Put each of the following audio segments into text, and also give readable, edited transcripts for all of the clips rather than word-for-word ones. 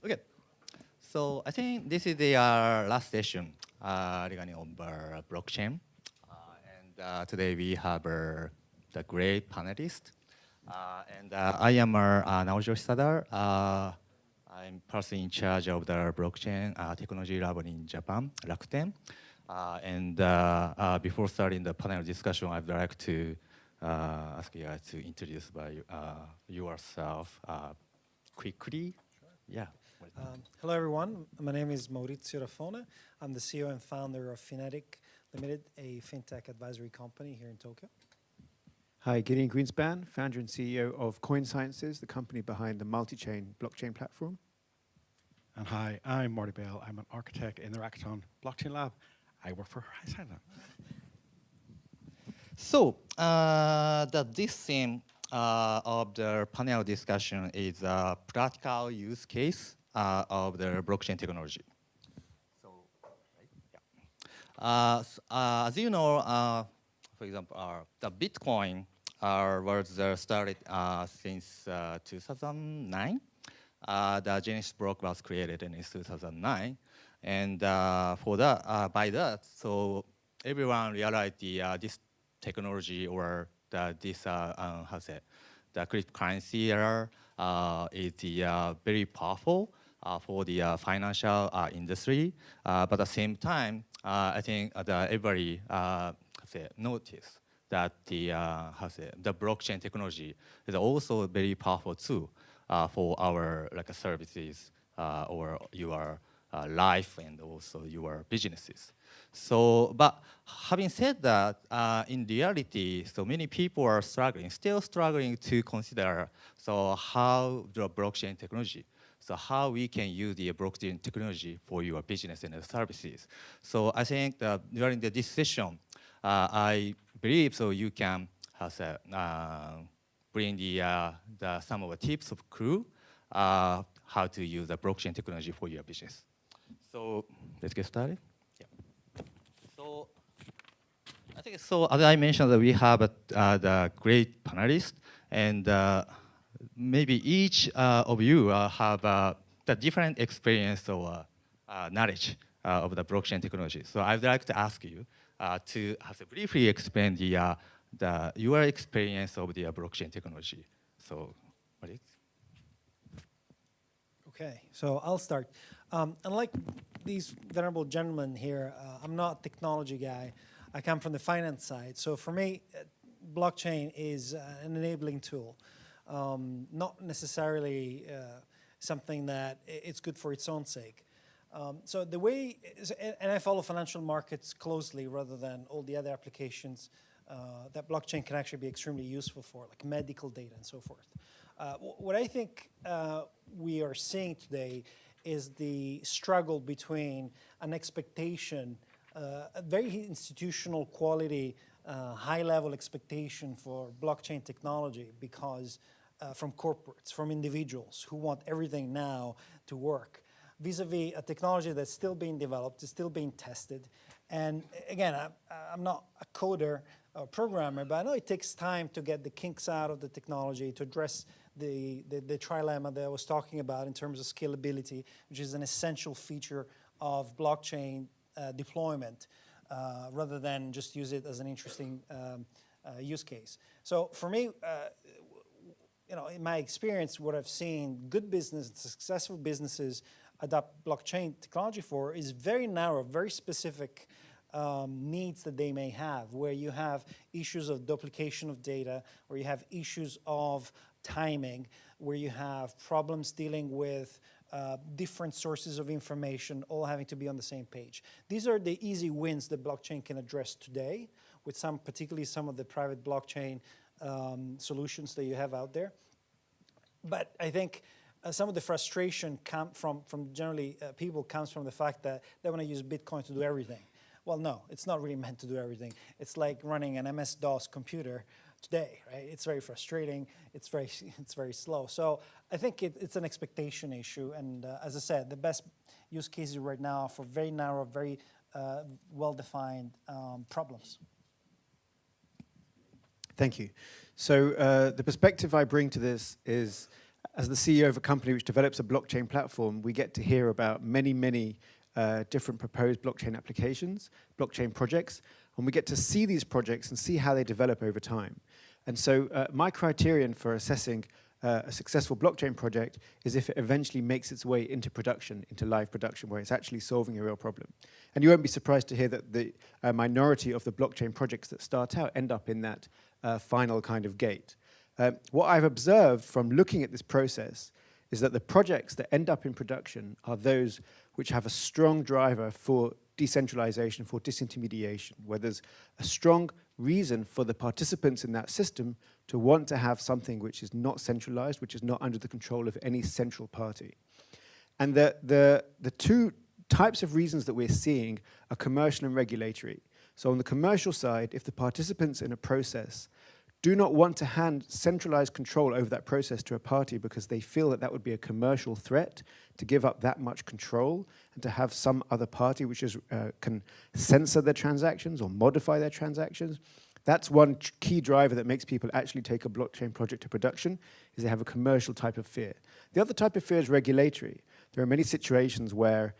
Okay, so I think this is the last session regarding over blockchain. And today we have the great panelist. And I am Naojiro Hisada. I'm person in charge of the blockchain technology lab in Japan, Rakuten. And before starting the panel discussion, I'd like to ask you guys to introduce by yourself quickly. Yeah. Hello, everyone. My name is Maurizio Raffone. I'm the CEO and founder of Finetic Limited, a fintech advisory company here in Tokyo. Hi, Gideon Greenspan, founder and CEO of Coin Sciences, the company behind the multi-chain blockchain platform. And hi, I'm Marty Bell. I'm an architect in the Rakuten blockchain lab. I work for Hisada. So this theme of the panel discussion is a practical use case of the blockchain technology. So, as you know, for example, the Bitcoin was started since 2009. The Genesis block was created in 2009, and for that, by that, so everyone realized this technology or this how say the cryptocurrency is very powerful for the financial industry. But at the same time, I think everybody noticed that the blockchain technology is also very powerful too for our services or your life and also your businesses. So, but having said that, in reality, so many people are still struggling to consider, so how the blockchain technology, so how we can use the blockchain technology for your business and services. So I think that during this session, I believe so you can bring some of the tips of clue how to use the blockchain technology for your business. So let's get started. Yeah. So I think so. As I mentioned, that we have the great panelists, and maybe each of you have the different experience or knowledge of the blockchain technology. So I'd like to ask you to briefly explain your experience of the blockchain technology. So, what is? Okay, so I'll start. Unlike these venerable gentlemen here, I'm not a technology guy. I come from the finance side. So for me, blockchain is an enabling tool, not necessarily something that it's good for its own sake. So the way, and I follow financial markets closely rather than all the other applications that blockchain can actually be extremely useful for, like medical data and so forth. What I think we are seeing today is the struggle between an expectation, a very institutional quality, high-level expectation for blockchain technology because from corporates, from individuals who want everything now to work, vis-a-vis a technology that's still being developed, is still being tested. And again, I'm not a coder or programmer, but I know it takes time to get the kinks out of the technology to address the trilemma that I was talking about in terms of scalability, which is an essential feature of blockchain deployment, rather than just use it as an interesting use case. So for me, in my experience, what I've seen good business, successful businesses adopt blockchain technology for is very narrow, very specific needs that they may have, where you have issues of duplication of data, where you have issues of timing, where you have problems dealing with different sources of information, all having to be on the same page. These are the easy wins that blockchain can address today, with particularly some of the private blockchain solutions that you have out there. But I think some of the frustration from generally people comes from the fact that they want to use Bitcoin to do everything. Well, no, it's not really meant to do everything. It's like running an MS-DOS computer today, right? It's very frustrating. It's very slow. So I think it's an expectation issue. And as I said, the best use cases right now are for very narrow, very well-defined problems. Thank you. So the perspective I bring to this is As the CEO of a company which develops a blockchain platform, we get to hear about many different proposed blockchain applications, blockchain projects, and we get to see these projects and see how they develop over time. And so my criterion for assessing a successful blockchain project is if it eventually makes its way into production, into live production, where it's actually solving a real problem. And you won't be surprised to hear that the minority of the blockchain projects that start out end up in that final kind of gate. What I've observed from looking at this process is that the projects that end up in production are those which have a strong driver for decentralization, for disintermediation, where there's a strong reason for the participants in that system to want to have something which is not centralized, which is not under the control of any central party. And the two types of reasons that we're seeing are commercial and regulatory. So on the commercial side, if the participants in a process do not want to hand centralized control over that process to a party because they feel that that would be a commercial threat to give up that much control and to have some other party which is, can censor their transactions or modify their transactions. That's one key driver that makes people actually take a blockchain project to production, is they have a commercial type of fear. The other type of fear is regulatory. There are many situations where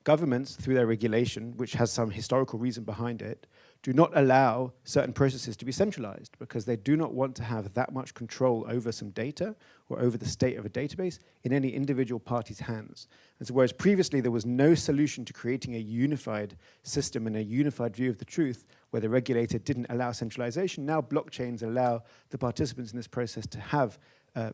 governments, through their regulation, which has some historical reason behind it, do not allow certain processes to be centralized because they do not want to have that much control over some data or over the state of a database in any individual party's hands. And so whereas previously there was no solution to creating a unified system and a unified view of the truth where the regulator didn't allow centralization, now blockchains allow the participants in this process to have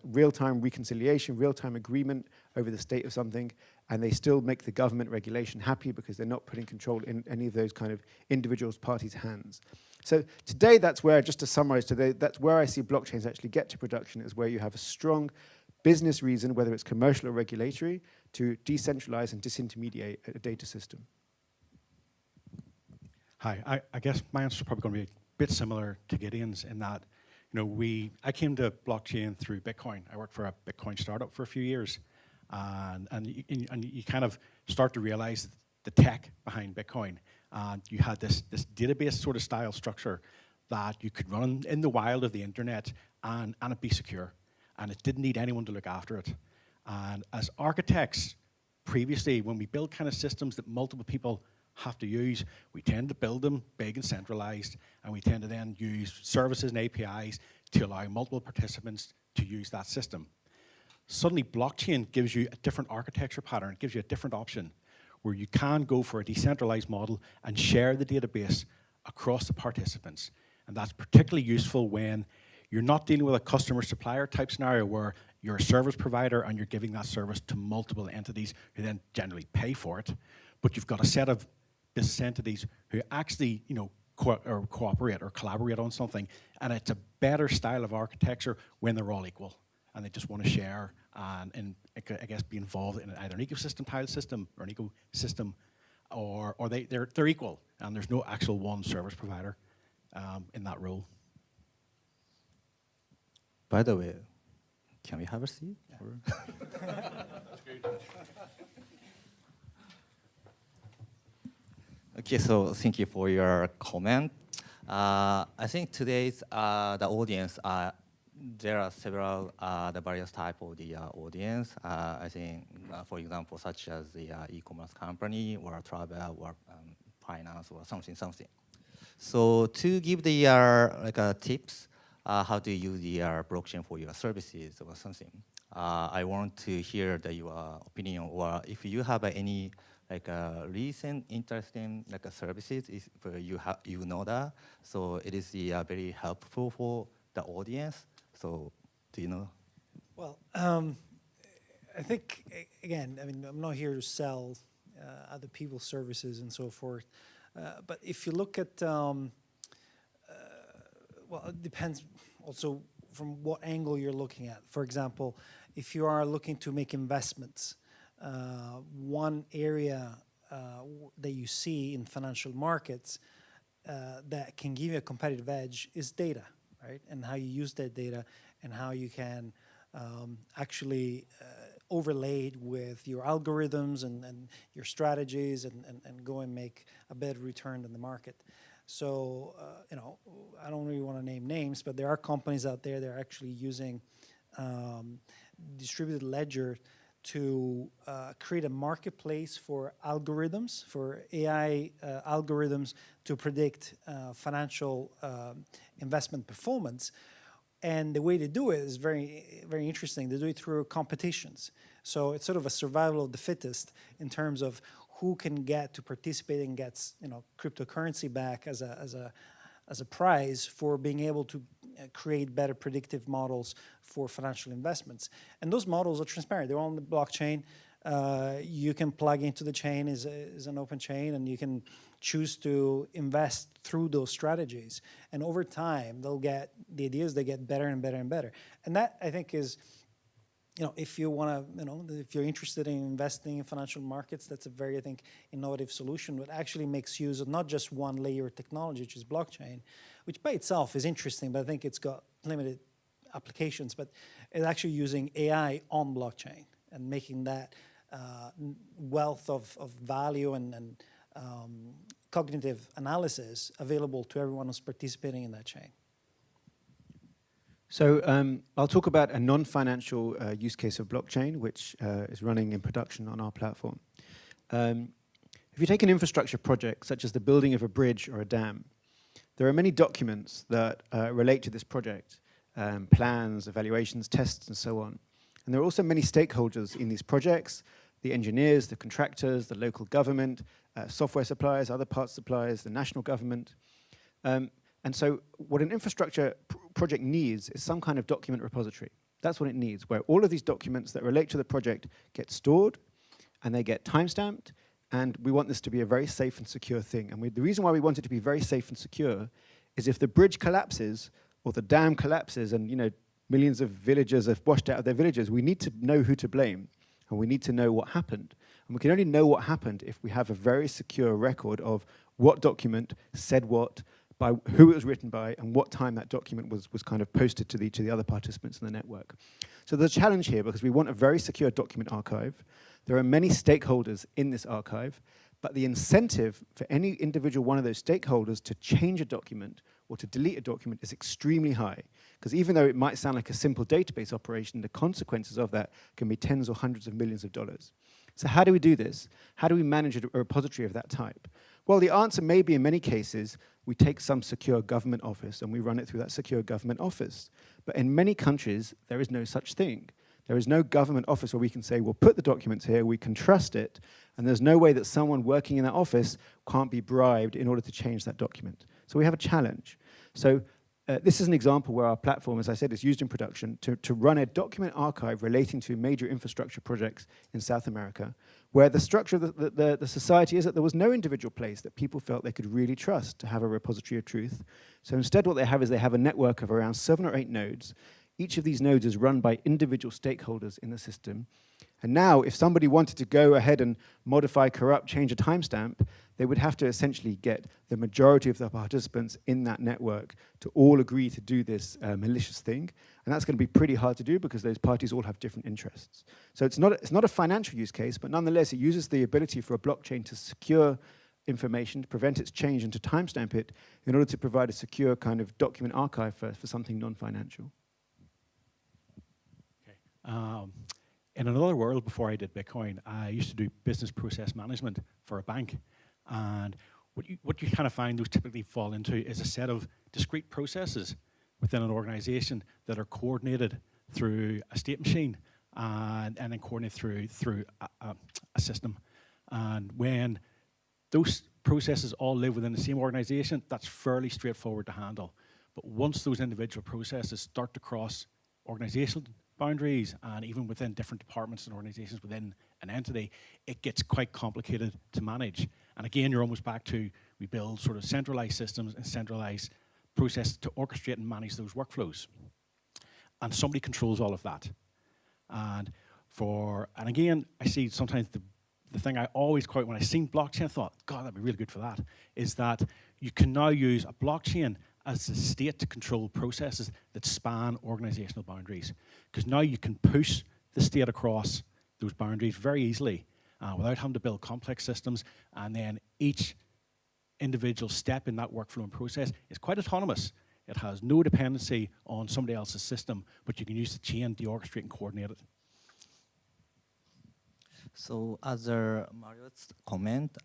real-time reconciliation, real-time agreement over the state of something, and they still make the government regulation happy because they're not putting control in any of those kind of individuals' parties' hands. So today, that's where, just to summarize today, that's where I see blockchains actually get to production, is where you have a strong business reason, whether it's commercial or regulatory, to decentralize and disintermediate a data system. Hi, I guess my answer is probably going to be a bit similar to Gideon's in that, you know, I came to blockchain through Bitcoin. I worked for a Bitcoin startup for a few years, and you kind of start to realize the tech behind Bitcoin. And you had this database sort of style structure that you could run in the wild of the internet and it be secure. And it didn't need anyone to look after it. And as architects, previously, when we build kind of systems that multiple people have to use, we tend to build them big and centralized, and we tend to then use services and APIs to allow multiple participants to use that system. Suddenly, blockchain gives you a different architecture pattern. It gives you a different option where you can go for a decentralized model and share the database across the participants. And that's particularly useful when you're not dealing with a customer-supplier type scenario where you're a service provider and you're giving that service to multiple entities who then generally pay for it, but you've got a set of business entities who actually, you know, cooperate or collaborate on something, and it's a better style of architecture when they're all equal and they just want to share and I guess be involved in either an ecosystem tile system or an ecosystem, or they're equal and there's no actual one service provider in that role. By the way, can we have a seat? Yeah. Okay, so thank you for your comment. I think today's the audience, there are several the various type of the audience. I think, for example, such as the e-commerce company or travel or finance or something. So to give the tips, how to use the blockchain for your services or something, I want to hear your opinion, or if you have any recent interesting services, if you know that, so it is very helpful for the audience. So do you know? Well, I think, again, I mean, I'm not here to sell other people's services and so forth, but if you look at, well, it depends also from what angle you're looking at. For example, if you are looking to make investments, one area that you see in financial markets that can give you a competitive edge is data, right? And how you use that data and how you can actually overlay it with your algorithms and your strategies and go and make a better return than the market. So, you know, I don't really want to name names, but there are companies out there that are actually using distributed ledger to create a marketplace for algorithms, for AI algorithms to predict financial investment performance. And the way they do it is very, very interesting. They do it through competitions. So it's sort of a survival of the fittest in terms of who can get to participate and gets, you know, cryptocurrency back as a prize for being able to create better predictive models for financial investments. And those models are transparent. They're on the blockchain. You can plug into the chain as an open chain, and you can choose to invest through those strategies. And over time, they'll get, the idea is they get better and better and better. And that, I think, is, you know, if you want to, you know, if you're interested in investing in financial markets, that's a very, I think, innovative solution that actually makes use of not just one layer of technology, which is blockchain, which by itself is interesting, but I think it's got limited applications, but it's actually using AI on blockchain and making that wealth of value and cognitive analysis available to everyone who's participating in that chain. So I'll talk about a non-financial use case of blockchain, which is running in production on our platform. If you take an infrastructure project, such as the building of a bridge or a dam, there are many documents that relate to this project, plans, evaluations, tests, and so on. And there are also many stakeholders in these projects, the engineers, the contractors, the local government, software suppliers, other parts suppliers, the national government. And so what an infrastructure project needs is some kind of document repository. That's what it needs, where all of these documents that relate to the project get stored, and they get timestamped, and we want this to be a very safe and secure thing. And the reason why we want it to be very safe and secure is if the bridge collapses, or the dam collapses, and, you know, millions of villagers have washed out of their villages, we need to know who to blame, and we need to know what happened. And we can only know what happened if we have a very secure record of what document said what, by who it was written by, and what time that document was kind of posted to each of the other participants in the network. So there's a challenge here because we want a very secure document archive. There are many stakeholders in this archive, but the incentive for any individual one of those stakeholders to change a document or to delete a document is extremely high. Because even though it might sound like a simple database operation, the consequences of that can be tens or hundreds of millions of dollars. So how do we do this? How do we manage a repository of that type? Well, the answer may be, in many cases, we take some secure government office and we run it through that secure government office. But in many countries, there is no such thing. There is no government office where we can say, we'll put the documents here, we can trust it, and there's no way that someone working in that office can't be bribed in order to change that document. So we have a challenge. So this is an example where our platform, as I said, is used in production to run a document archive relating to major infrastructure projects in South America, where the structure of the society is that there was no individual place that people felt they could really trust to have a repository of truth. So instead what they have is they have a network of around 7 or 8 nodes. Each of these nodes is run by individual stakeholders in the system. And now, if somebody wanted to go ahead and modify, corrupt, change a timestamp, they would have to essentially get the majority of the participants in that network to all agree to do this malicious thing. And that's going to be pretty hard to do because those parties all have different interests. So it's not a financial use case, but nonetheless, it uses the ability for a blockchain to secure information, to prevent its change, and to timestamp it in order to provide a secure kind of document archive for something non-financial. In another world, before I did Bitcoin, I used to do business process management for a bank. And what you kind of find those typically fall into is a set of discrete processes within an organization that are coordinated through a state machine and then coordinated through a system. And when those processes all live within the same organization, that's fairly straightforward to handle. But once those individual processes start to cross organizational boundaries and even within different departments and organizations within an entity, it gets quite complicated to manage. And again, you're almost back to, we build sort of centralized systems and centralized processes to orchestrate and manage those workflows. And somebody controls all of that. And again, I see sometimes the thing I always quote when I seen blockchain, I thought, God, that'd be really good for that, is that you can now use a blockchain as a state to control processes that span organizational boundaries. Because now you can push the state across those boundaries very easily without having to build complex systems, and then each individual step in that workflow and process is quite autonomous. It has no dependency on somebody else's system, but you can use the chain to orchestrate and coordinate it. So as Mario's comment,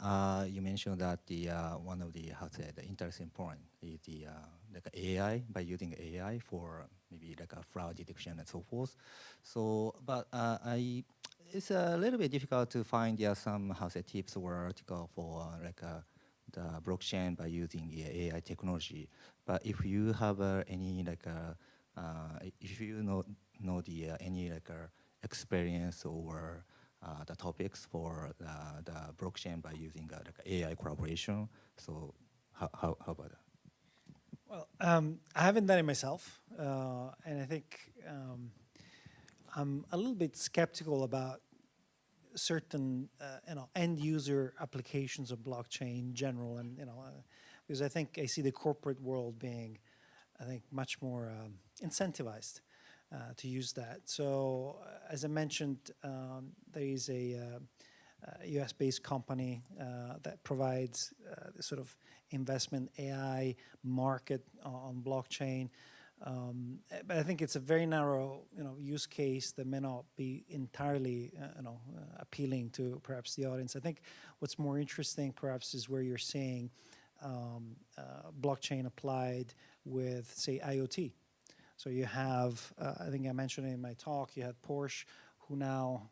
you mentioned that the one of the the interesting point is the like AI, by using AI for maybe like a fraud detection and so forth. So, but it's a little bit difficult to find some tips or article for the blockchain by using the AI technology. But if you have any if you know the any experience or the topics for the blockchain by using AI collaboration. So how about that? Well, I haven't done it myself, and I think I'm a little bit skeptical about certain end user applications of blockchain in general, and because I think I see the corporate world being, I think, much more incentivized to use that. So as I mentioned, there is a US-based company that provides the sort of investment AI market on blockchain. But I think it's a very narrow, use case that may not be entirely, appealing to perhaps the audience. I think what's more interesting, perhaps, is where you're seeing blockchain applied with, say, IoT. So you have, I think I mentioned it in my talk, you have Porsche, who now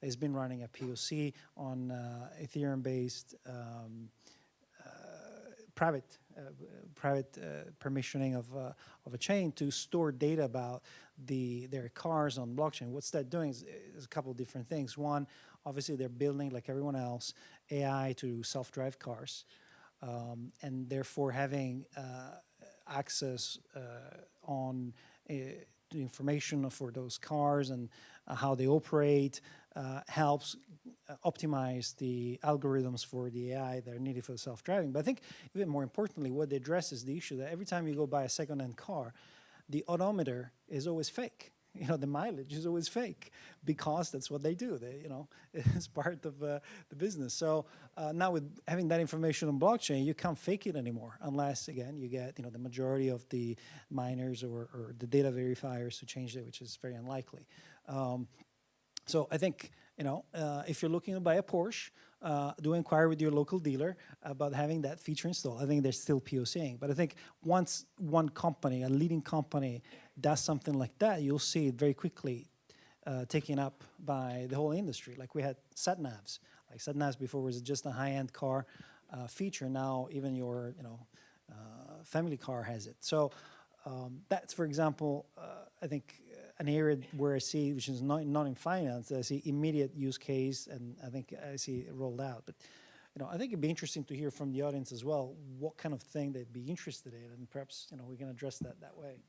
has been running a POC on Ethereum-based private permissioning of a chain to store data about their cars on blockchain. What's that doing is a couple of different things. One, obviously they're building, like everyone else, AI to self-drive cars, and therefore having access on the information for those cars and how they operate helps optimize the algorithms for the AI that are needed for the self-driving. But I think even more importantly, what they address is the issue that every time you go buy a second-hand car, the odometer is always fake. The mileage is always fake because that's what they do. It's part of the business. So now with having that information on blockchain, you can't fake it anymore unless, again, you get the majority of the miners or the data verifiers to change it, which is very unlikely. So I think if you're looking to buy a Porsche, do inquire with your local dealer about having that feature installed. I think they're still POCing, but I think once one company, a leading company, does something like that, you'll see it very quickly taken up by the whole industry. Like we had sat-navs. Like sat-navs before was just a high-end car feature. Now even your family car has it. So that's, for example, I think an area where I see, which is not in finance, I see immediate use case, and I think I see it rolled out. But I think it'd be interesting to hear from the audience as well what kind of thing they'd be interested in, and perhaps we can address that way.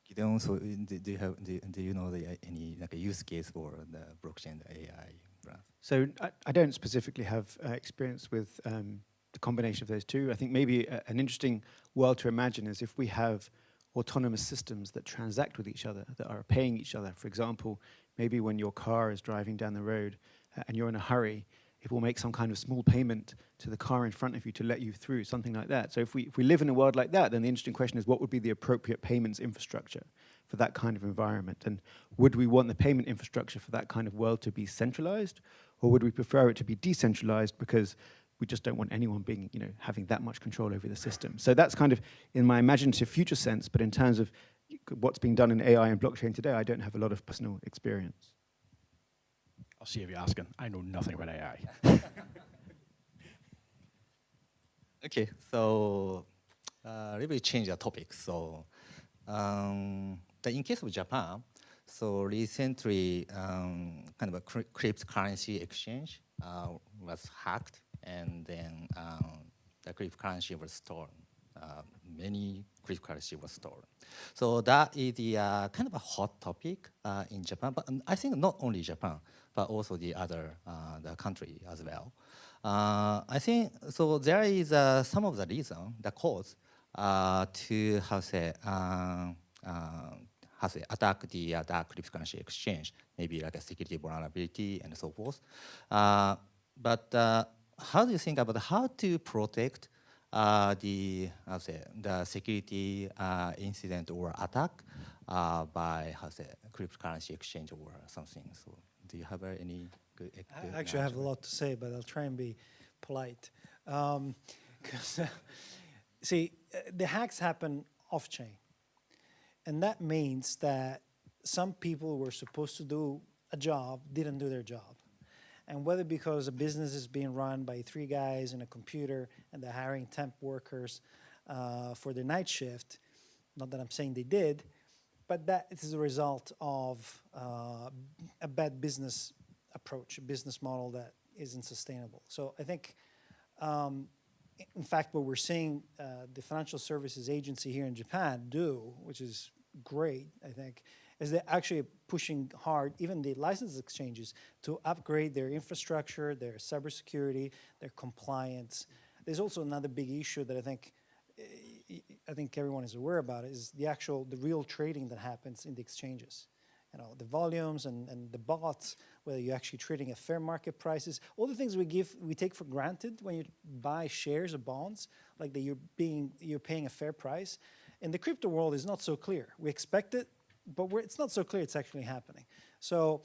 Gideon, so do you know any use case for the blockchain, the AI? So I don't specifically have experience with the combination of those two. I think maybe an interesting world to imagine is if we have autonomous systems that transact with each other, that are paying each other. For example, maybe when your car is driving down the road and you're in a hurry, it will make some kind of small payment to the car in front of you to let you through, something like that. So if we live in a world like that, then the interesting question is what would be the appropriate payments infrastructure for that kind of environment? And would we want the payment infrastructure for that kind of world to be centralized, or would we prefer it to be decentralized because we just don't want anyone being, having that much control over the system? So that's kind of in my imaginative future sense, but in terms of what's being done in AI and blockchain today, I don't have a lot of personal experience. I'll see if you're asking. I know nothing about AI. Okay, so let me change the topic. So in case of Japan, so recently kind of a cryptocurrency exchange was hacked, and then the cryptocurrency was stolen. Many cryptocurrency was stolen. So that is the kind of a hot topic in Japan, but I think not only Japan, but also the other the country as well. I think so. There is some of the reason, the cause to attack the dark cryptocurrency exchange, maybe like a security vulnerability and so forth. But how do you think about how to protect the security incident or attack by cryptocurrency exchange or something. So, do you have any good? Actually, I have a lot to say, but I'll try and be polite. 'Cause, see, the hacks happen off-chain, and that means that some people who were supposed to do a job didn't do their job. And whether because a business is being run by 3 guys in a computer and they're hiring temp workers for their night shift, not that I'm saying they did, but that is a result of a bad business approach, a business model that isn't sustainable. So I think, in fact, what we're seeing the financial services agency here in Japan do, which is great, I think, is they're actually pushing hard, even the license exchanges, to upgrade their infrastructure, their cybersecurity, their compliance. There's also another big issue that I think everyone is aware about, is the real trading that happens in the exchanges. You know, the volumes and the bots, whether you're actually trading at fair market prices, all the things we take for granted when you buy shares or bonds, like that you're paying a fair price. In the crypto world, is not so clear. We expect it, but it's not so clear it's actually happening. So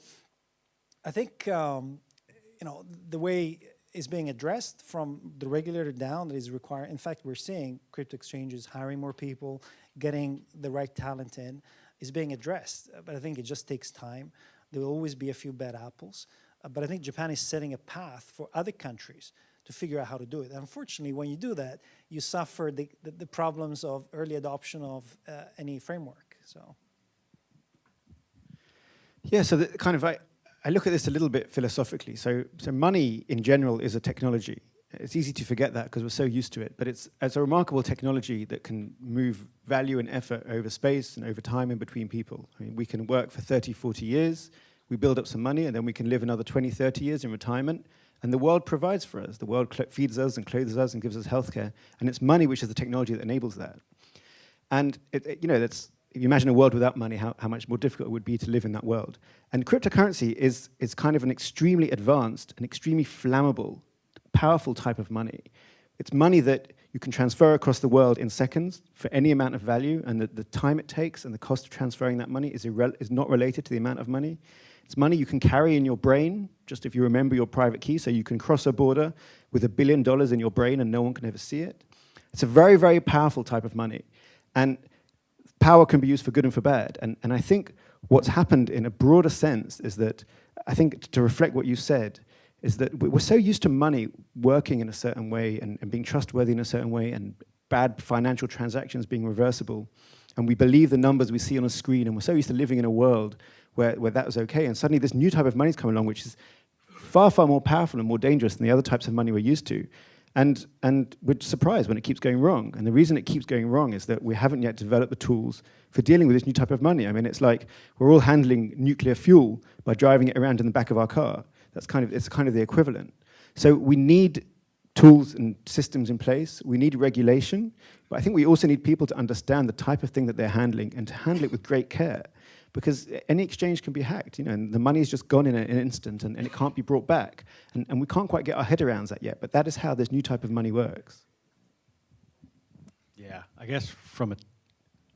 I think the way it's being addressed from the regulator down that is required. In fact, we're seeing crypto exchanges hiring more people, getting the right talent in, is being addressed. But I think it just takes time. There will always be a few bad apples. But I think Japan is setting a path for other countries to figure out how to do it. Unfortunately, when you do that, you suffer the problems of early adoption of any framework. So. Yeah, so I look at this a little bit philosophically. So money in general is a technology. It's easy to forget that because we're so used to it, but it's a remarkable technology that can move value and effort over space and over time in between people. I mean, we can work for 30, 40 years, we build up some money, and then we can live another 20, 30 years in retirement, and the world provides for us. The world feeds us and clothes us and gives us healthcare, and it's money which is the technology that enables that. And if you imagine a world without money, how much more difficult it would be to live in that world. And cryptocurrency is kind of an extremely advanced and extremely flammable, powerful type of money. It's money that you can transfer across the world in seconds for any amount of value, and the time it takes and the cost of transferring that money is not related to the amount of money. It's money you can carry in your brain, just if you remember your private key, so you can cross a border with $1 billion in your brain and no one can ever see it. It's a very, very powerful type of money. And power can be used for good and for bad. And I think what's happened in a broader sense is that, I think to reflect what you said, is that we're so used to money working in a certain way and being trustworthy in a certain way and bad financial transactions being reversible. And we believe the numbers we see on a screen, and we're so used to living in a world where that was okay. And suddenly this new type of money's come along, which is far, far more powerful and more dangerous than the other types of money we're used to. And we're surprised when it keeps going wrong. And the reason it keeps going wrong is that we haven't yet developed the tools for dealing with this new type of money. I mean, it's like we're all handling nuclear fuel by driving it around in the back of our car. It's kind of the equivalent. So we need tools and systems in place. We need regulation. But I think we also need people to understand the type of thing that they're handling and to handle it with great care. Because any exchange can be hacked, and the money is just gone in an instant, and it can't be brought back. And we can't quite get our head around that yet, but that is how this new type of money works. Yeah, I guess from an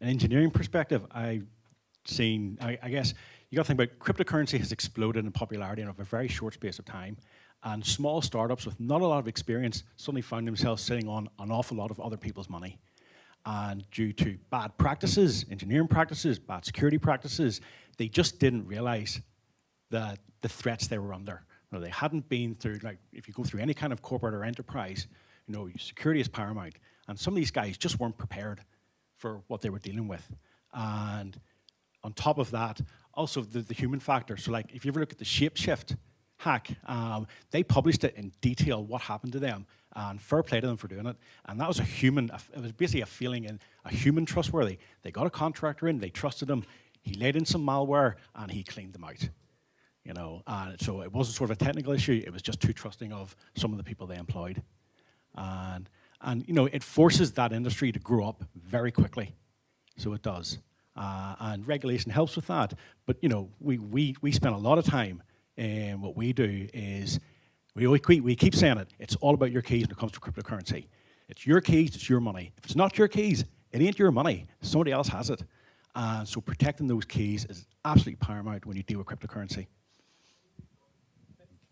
engineering perspective, I've seen, I guess, you got to think about cryptocurrency has exploded in popularity in a very short space of time, and small startups with not a lot of experience suddenly found themselves sitting on an awful lot of other people's money. And due to bad practices, engineering practices, bad security practices, they just didn't realize the threats they were under. They hadn't been through, like, if you go through any kind of corporate or enterprise, security is paramount. And some of these guys just weren't prepared for what they were dealing with. And on top of that, also the human factor. So like, if you ever look at the Shapeshift hack, they published it in detail, what happened to them, and fair play to them for doing it. And that was it was basically a feeling in a human trustworthy. They got a contractor in, they trusted him, he laid in some malware, and he cleaned them out. And so it wasn't sort of a technical issue, it was just too trusting of some of the people they employed. And it forces that industry to grow up very quickly. So it does. And regulation helps with that. But we spend a lot of time, and what we do is we keep saying it. It's all about your keys when it comes to cryptocurrency. It's your keys, it's your money. If it's not your keys, it ain't your money. Somebody else has it. So protecting those keys is absolutely paramount when you deal with cryptocurrency.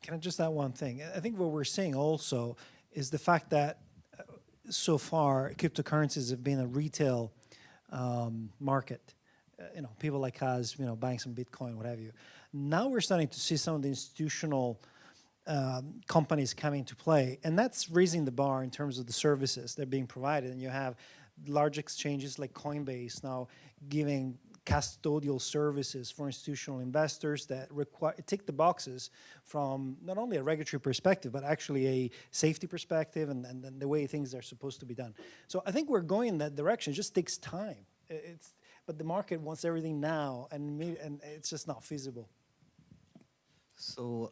Can I just add one thing? I think what we're seeing also is the fact that so far cryptocurrencies have been a retail market. People like us, buying some Bitcoin, what have you. Now we're starting to see some of the institutional companies coming to play, and that's raising the bar in terms of the services that are being provided. And you have large exchanges like Coinbase now giving custodial services for institutional investors that tick the boxes from not only a regulatory perspective, but actually a safety perspective and the way things are supposed to be done. So I think we're going in that direction. It just takes time. But the market wants everything now, and it's just not feasible. So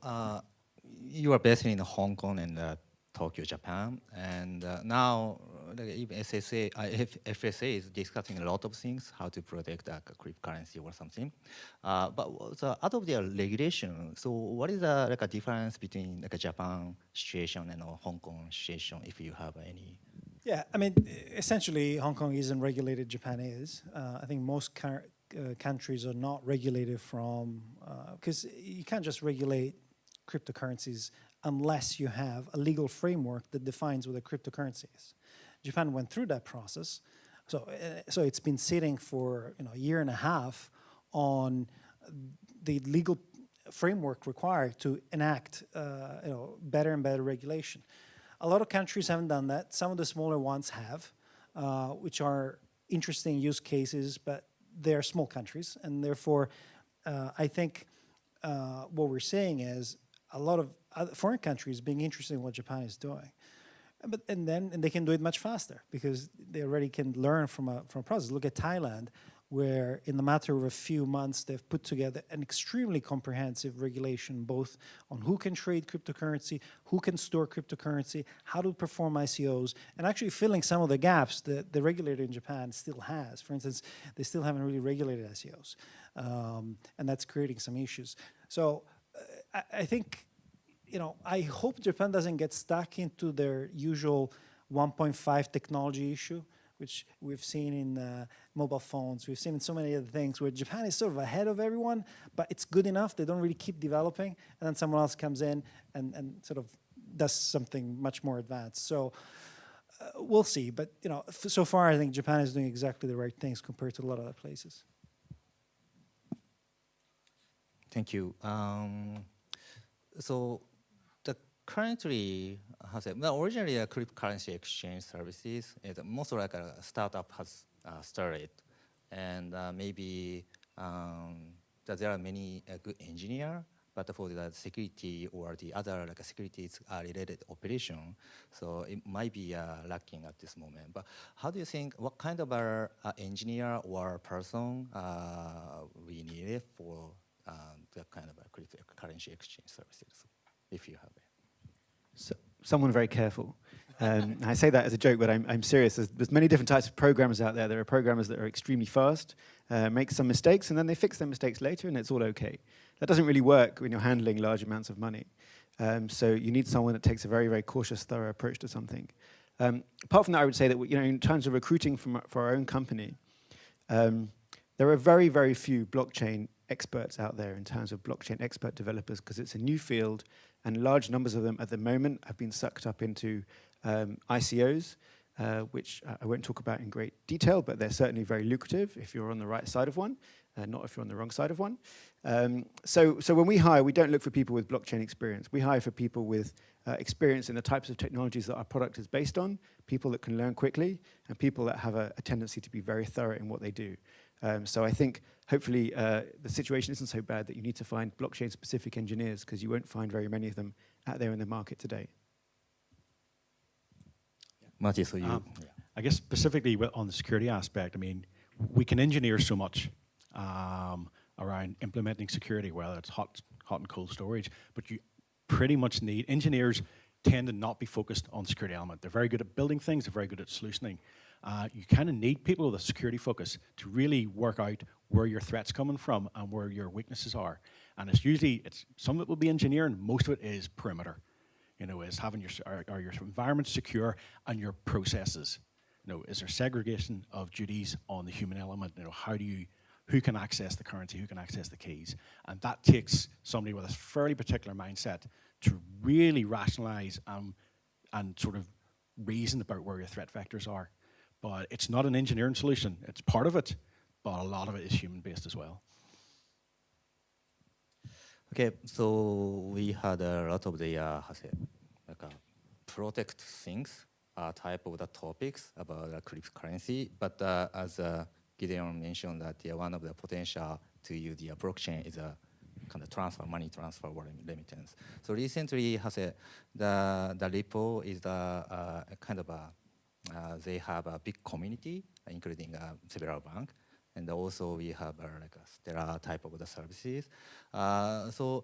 you are based in Hong Kong and Tokyo, Japan, and now even FSA is discussing a lot of things, how to protect cryptocurrency or something. But out of their regulation, so what is a difference between a Japan situation and a Hong Kong situation, if you have any? Yeah, I mean, essentially, Hong Kong isn't regulated, Japan is. I think most countries are not regulated because you can't just regulate cryptocurrencies unless you have a legal framework that defines what a cryptocurrency is. Japan went through that process, so it's been sitting for a year and a half on the legal framework required to enact better and better regulation. A lot of countries haven't done that. Some of the smaller ones have, which are interesting use cases, but they're small countries, and therefore I think what we're seeing is a lot of foreign countries being interested in what Japan is doing. And they can do it much faster because they already can learn from a process. Look at Thailand, where in the matter of a few months, they've put together an extremely comprehensive regulation, both on who can trade cryptocurrency, who can store cryptocurrency, how to perform ICOs, and actually filling some of the gaps that the regulator in Japan still has. For instance, they still haven't really regulated ICOs, and that's creating some issues. So I think, I hope Japan doesn't get stuck into their usual 1.5 technology issue, which we've seen in mobile phones. We've seen in so many other things where Japan is sort of ahead of everyone, but it's good enough. They don't really keep developing, and then someone else comes in and sort of does something much more advanced. So we'll see. But so far, I think Japan is doing exactly the right things compared to a lot of other places. Thank you. So currently, originally cryptocurrency exchange services is most like a startup has started, and maybe there are many good engineers, but for the security or the other securities related operation, so it might be lacking at this moment. But how do you think, what kind of engineer or person we need it for the kind of cryptocurrency exchange services, if you have it? So, someone very careful. I say that as a joke, but I'm serious. There's many different types of programmers out there. There are programmers that are extremely fast, make some mistakes, and then they fix their mistakes later, and it's all okay. That doesn't really work when you're handling large amounts of money. So you need someone that takes a very, very cautious, thorough approach to something. Apart from that, I would say that in terms of recruiting for our own company, there are very, very few blockchain experts out there in terms of blockchain expert developers, because it's a new field, and large numbers of them at the moment have been sucked up into ICOs, which I won't talk about in great detail, but they're certainly very lucrative if you're on the right side of one, not if you're on the wrong side of one. So when we hire, we don't look for people with blockchain experience. We hire for people with experience in the types of technologies that our product is based on, people that can learn quickly, and people that have a tendency to be very thorough in what they do. So I think hopefully the situation isn't so bad that you need to find blockchain-specific engineers, because you won't find very many of them out there in the market today. Marty, so you... I guess specifically on the security aspect, I mean, we can engineer so much around implementing security, whether it's hot and cold storage, but you pretty much need, engineers tend to not be focused on security element. They're very good at building things, they're very good at solutioning. You kind of need people with a security focus to really work out where your threat's coming from and where your weaknesses are. And it's usually, some of it will be engineering, most of it is perimeter. Is having are your environment secure and your processes? Is there segregation of duties on the human element? Who can access the currency, who can access the keys? And that takes somebody with a fairly particular mindset to really rationalize and sort of reason about where your threat vectors are. But it's not an engineering solution. It's part of it, but a lot of it is human-based as well. Okay, so we had a lot of the protect things type of the topics about cryptocurrency, but as Gideon mentioned that one of the potential to use the blockchain is a kind of money transfer or remittance. So recently, the repo is the kind of they have a big community, including several banks, and also we have like a Stellar type of the services. So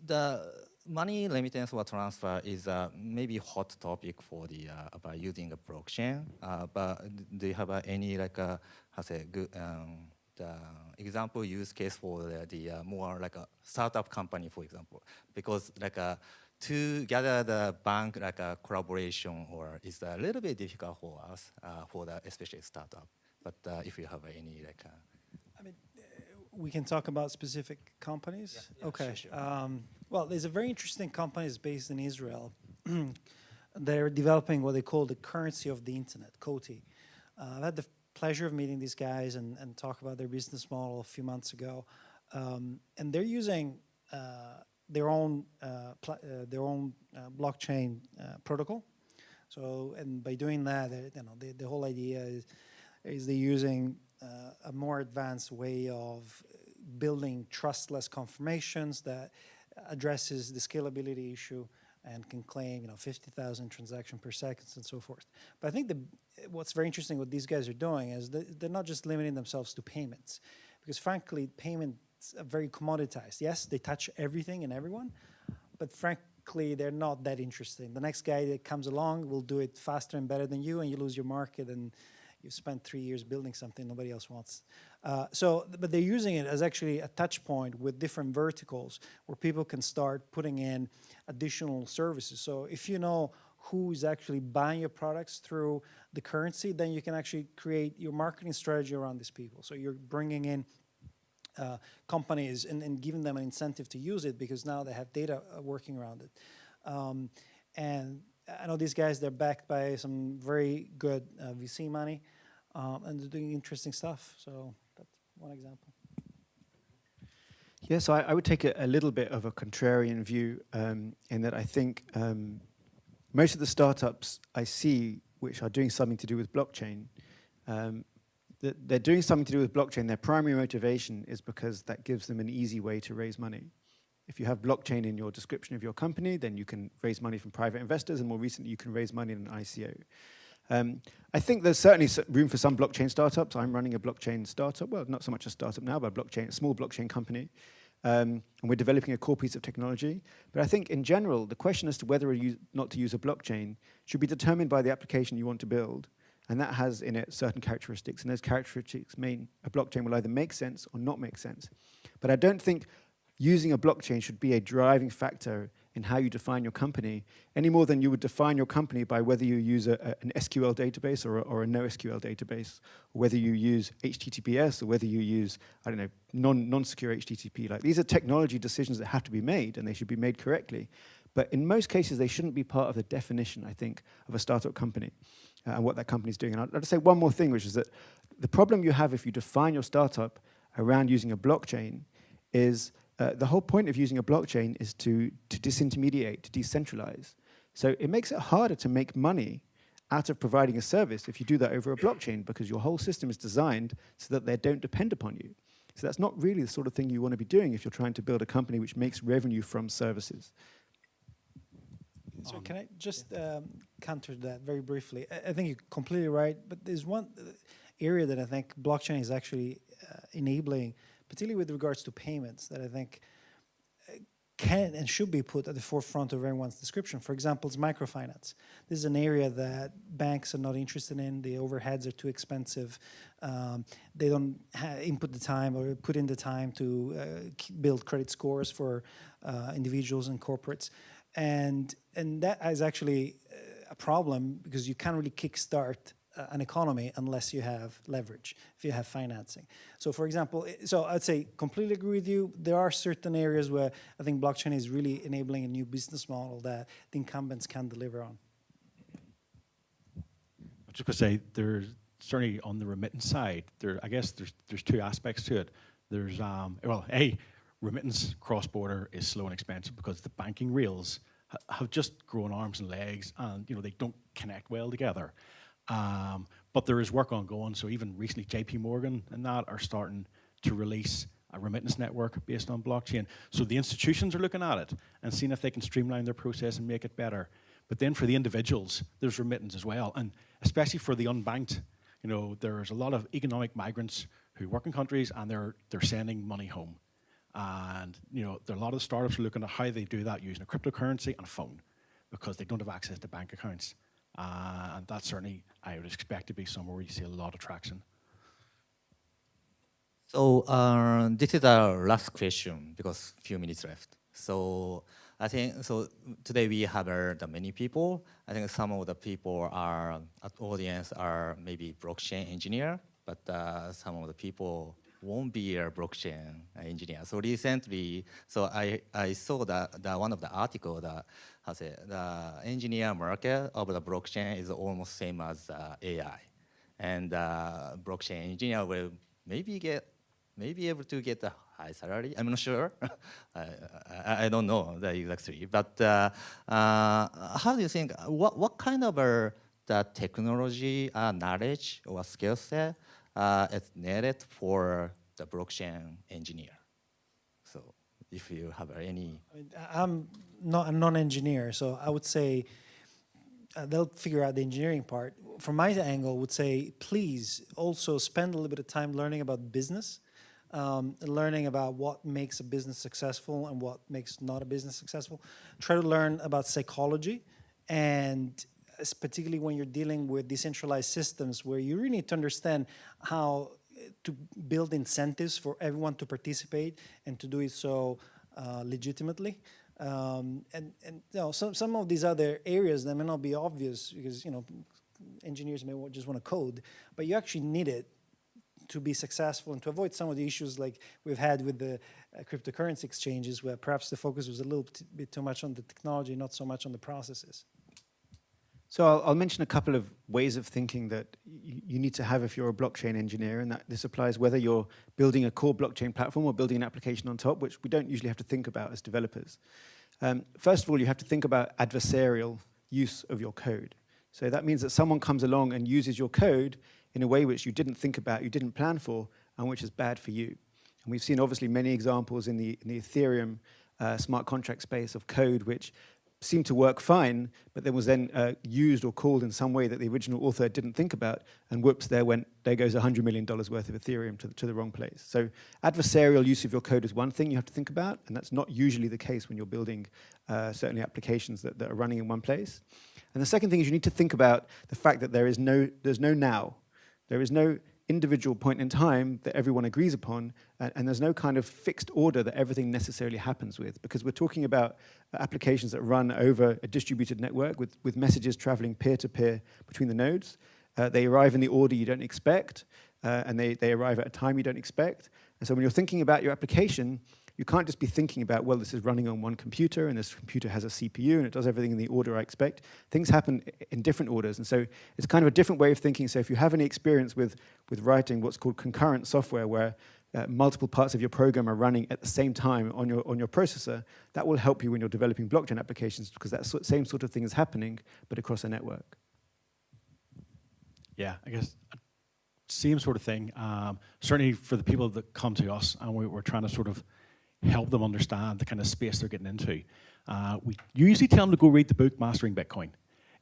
the money remittance or transfer is maybe hot topic for the about using a blockchain. But do you have any like good the example use case for the more like a startup company, for example? Because like to gather the bank like a collaboration or is a little bit difficult for us for the especially startup. But if you have any like. I mean, we can talk about specific companies. Yeah, okay. Sure. Well, there's a very interesting company that's based in Israel. They're developing what they call the currency of the internet, COTI. I've had the pleasure of meeting these guys and talk about their business model a few months ago. And they're using their own blockchain protocol. So, and by doing that, the whole idea is they're using a more advanced way of building trustless confirmations that addresses the scalability issue and can claim 50,000 transactions per second and so forth. But I think what's very interesting what these guys are doing is they're not just limiting themselves to payments, because frankly, payments are very commoditized. Yes, they touch everything and everyone, but frankly, they're not that interesting. The next guy that comes along will do it faster and better than you, and you lose your market, and you've spent 3 years building something nobody else wants. But they're using it as actually a touch point with different verticals where people can start putting in additional services. So if you know who's actually buying your products through the currency, then you can actually create your marketing strategy around these people. So you're bringing in companies and giving them an incentive to use it because now they have data working around it. And I know these guys, they're backed by some very good VC money, and they're doing interesting stuff. So that's one example. Yeah, so I would take a little bit of a contrarian view in that I think most of the startups I see which are doing something to do with blockchain, they're doing something to do with blockchain. Their primary motivation is because that gives them an easy way to raise money. If you have blockchain in your description of your company, then you can raise money from private investors, and more recently, you can raise money in an ICO. I think there's certainly room for some blockchain startups. I'm running a blockchain startup. Well, not so much a startup now, but a small blockchain company. And we're developing a core piece of technology. But I think in general, the question as to whether or not to use a blockchain should be determined by the application you want to build. And that has in it certain characteristics. And those characteristics mean a blockchain will either make sense or not make sense. But I don't think using a blockchain should be a driving factor in how you define your company, any more than you would define your company by whether you use an SQL database or a NoSQL database, or whether you use HTTPS or whether you use, I don't know, non-secure HTTP. Like, these are technology decisions that have to be made, and they should be made correctly. But in most cases, they shouldn't be part of the definition, I think, of a startup company and what that company is doing. And I'll just say one more thing, which is that the problem you have if you define your startup around using a blockchain is the whole point of using a blockchain is to disintermediate, to decentralize. So it makes it harder to make money out of providing a service if you do that over a blockchain, because your whole system is designed so that they don't depend upon you. So that's not really the sort of thing you want to be doing if you're trying to build a company which makes revenue from services. So can I just counter that very briefly? I think you're completely right, but there's one area that I think blockchain is actually enabling, particularly with regards to payments, that I think can and should be put at the forefront of everyone's description. For example, it's microfinance. This is an area that banks are not interested in. The overheads are too expensive. They don't input the time or put in the time to build credit scores for individuals and corporates. And that is actually a problem because you can't really kickstart an economy unless you have leverage, if you have financing. So for example, so I'd say completely agree with you. There are certain areas where I think blockchain is really enabling a new business model that the incumbents can deliver on. I'm just going to say, there's certainly on the remittance side, I guess there's two aspects to it. There's, well, remittance cross-border is slow and expensive because the banking rails have just grown arms and legs, and they don't connect well together. But there is work ongoing. So even recently, JP Morgan and that are starting to release a remittance network based on blockchain. So the institutions are looking at it and seeing if they can streamline their process and make it better. But then for the individuals, there's remittance as well. And especially for the unbanked, there's a lot of economic migrants who work in countries and they're sending money home. And there are a lot of startups are looking at how they do that using a cryptocurrency and a phone because they don't have access to bank accounts. And that's certainly, I would expect to be somewhere where you see a lot of traction. So this is our last question because a few minutes left. So I think, so today we have heard many people. I think some of the people are at audience are maybe blockchain engineer, but some of the people won't be a blockchain engineer. So recently, so I saw that one of the article that has the engineer market of the blockchain is almost same as AI, and blockchain engineer will maybe able to get a high salary. I'm not sure. I don't know the exactly, but how do you think? What kind of the technology knowledge or skill set is needed for the blockchain engineer? So if you have any. I'm not a non-engineer, so I would say they'll figure out the engineering part. From my angle, I would say, please also spend a little bit of time learning about business, learning about what makes a business successful and what makes not a business successful. Try to learn about psychology, and particularly when you're dealing with decentralized systems where you really need to understand how to build incentives for everyone to participate and to do it so legitimately. And some of these other areas that may not be obvious because engineers may just want to code, but you actually need it to be successful and to avoid some of the issues like we've had with the cryptocurrency exchanges, where perhaps the focus was a little bit too much on the technology, not so much on the processes. So I'll mention a couple of ways of thinking that you need to have if you're a blockchain engineer, and that this applies whether you're building a core blockchain platform or building an application on top, which we don't usually have to think about as developers. First of all, you have to think about adversarial use of your code. So that means that someone comes along and uses your code in a way which you didn't think about, you didn't plan for, and which is bad for you. And we've seen obviously many examples in the Ethereum smart contract space of code which seemed to work fine, but then was used or called in some way that the original author didn't think about, and whoops, there goes $100 million worth of Ethereum to the wrong place. So adversarial use of your code is one thing you have to think about, and that's not usually the case when you're building certainly applications that are running in one place. And the second thing is you need to think about the fact that there's no now. There is no individual point in time that everyone agrees upon, and there's no kind of fixed order that everything necessarily happens with, because we're talking about applications that run over a distributed network with messages traveling peer-to-peer between the nodes. They arrive in the order you don't expect, and they arrive at a time you don't expect. And so when you're thinking about your application, you can't just be thinking about, well, this is running on one computer, and this computer has a CPU, and it does everything in the order I expect. Things happen in different orders, and so it's kind of a different way of thinking. So if you have any experience with writing what's called concurrent software, where multiple parts of your program are running at the same time on your processor, that will help you when you're developing blockchain applications, because that same sort of thing is happening, but across a network. Yeah, I guess same sort of thing. Certainly for the people that come to us, and we're trying to sort of help them understand the kind of space they're getting into. We usually tell them to go read the book, Mastering Bitcoin.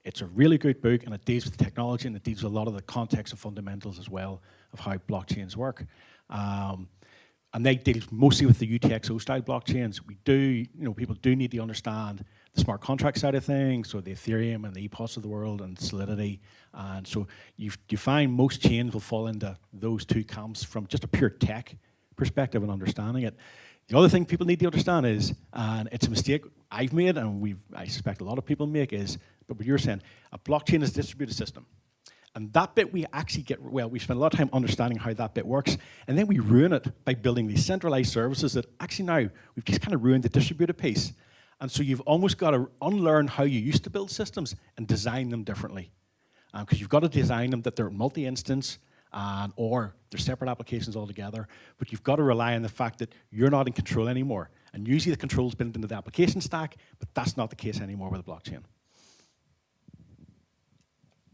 It's a really good book, and it deals with technology, and it deals with a lot of the context and fundamentals as well of how blockchains work. And they deal mostly with the UTXO style blockchains. We do, people do need to understand the smart contract side of things, so the Ethereum and the EPOS of the world and Solidity. And so you find most chains will fall into those two camps from just a pure tech perspective and understanding it. The other thing people need to understand is, and it's a mistake I've made, and I suspect a lot of people make, is, but what you're saying, a blockchain is a distributed system. And that bit we actually get, well, we spend a lot of time understanding how that bit works, and then we ruin it by building these centralized services that actually now, we've just kind of ruined the distributed piece. And so you've almost got to unlearn how you used to build systems and design them differently. Because you've got to design them that they're multi-instance, or they're separate applications altogether, but you've got to rely on the fact that you're not in control anymore. And usually the control's built into the application stack, but that's not the case anymore with a blockchain.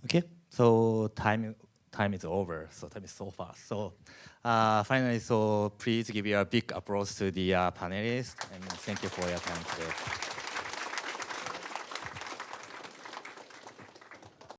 Okay, so time is over, so time is so fast. So finally, so please give you a big applause to the panelists, and thank you for your time today.